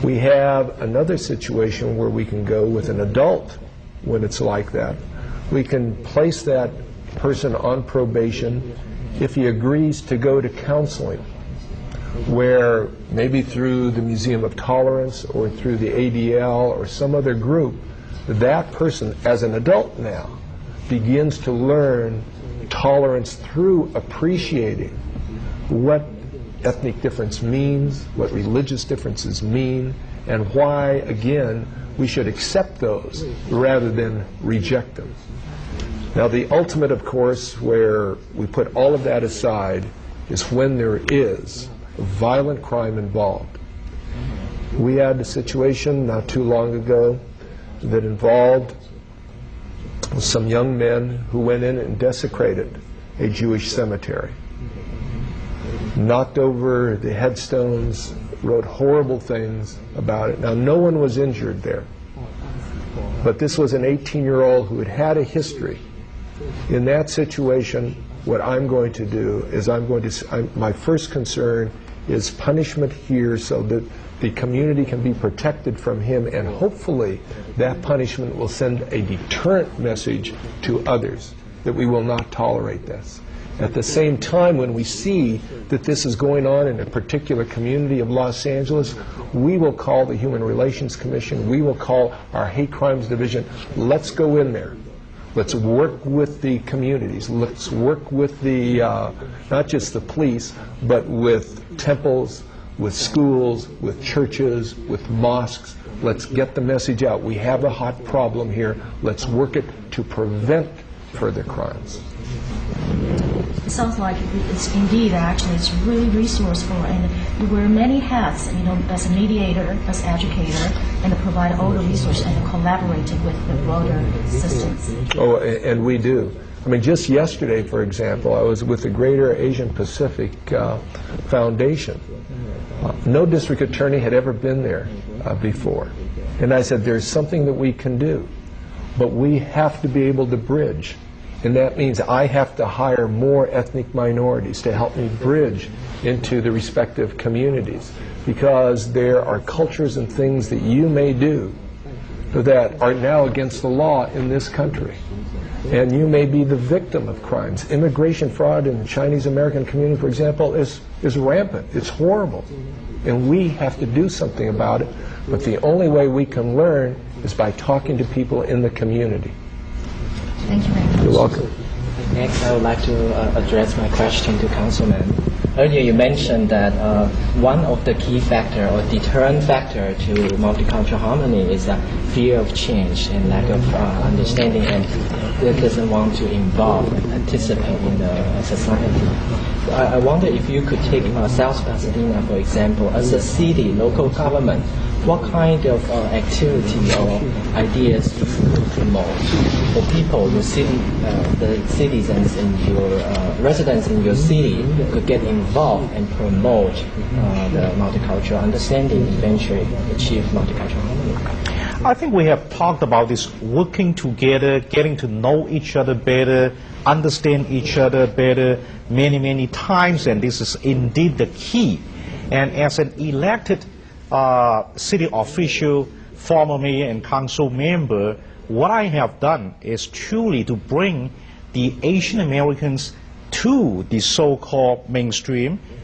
We have another situation where we can go with an adult when it's like that. We can place that person on probation if he agrees to go to counseling, where maybe through the Museum of Tolerance or through the ADL or some other group, that person, as an adult now, begins to learn tolerance through appreciating what ethnic difference means, what religious differences mean, and why, again, we should accept those rather than reject them. Now, the ultimate, of course, where we put all of that aside is when there is violent crime involved. We had a situation not too long ago that involved some young men who went in and desecrated a Jewish cemetery, knocked over the headstones, wrote horrible things about it. Now, no one was injured there, but this was an 18-year-old who had had a history. In that situation, what I'm going to do is my first concern is punishment here so that the community can be protected from him, and hopefully that punishment will send a deterrent message to others that we will not tolerate this. At the same time, when we see that this is going on in a particular community of Los Angeles, we will call the Human Relations Commission, we will call our Hate Crimes Division. Let's go in there. Let's work with the communities. Let's work with the, not just the police, but with temples, with schools, with churches, with mosques. Let's get the message out. We have a hot problem here. Let's work it to prevent further crimes. It sounds like it's indeed actually it's really resourceful, and you wear many hats, as a mediator, as educator, and provide all the resources and collaborating with the broader systems. Oh, and we do. I mean, just yesterday, for example, I was with the Greater Asian Pacific Foundation. No district attorney had ever been there before. And I said, there's something that we can do, but we have to be able to bridge. And that means I have to hire more ethnic minorities to help me bridge into the respective communities, because there are cultures and things that you may do that are now against the law in this country. And you may be the victim of crimes. Immigration fraud in the Chinese American community, for example, is rampant. It's horrible. And we have to do something about it. But the only way we can learn is by talking to people in the community. Thank you very much. You're welcome. Next, I would like to address my question to Councilman. Earlier you mentioned that one of the key factor or deterrent factor to multicultural harmony is a fear of change and lack of understanding, and it doesn't want to involve and participate in the society. I wonder if you could take South Pasadena, for example, as a city, local government, what kind of activity or ideas you could promote for people, your city, the citizens in your residents in your city could get involved and promote the multicultural understanding, eventually achieve multicultural harmony? I think we have talked about this working together, getting to know each other better, understand each other better many times, and this is indeed the key. And as an elected city official, former mayor and council member, what I have done is truly to bring the Asian Americans to the so-called mainstream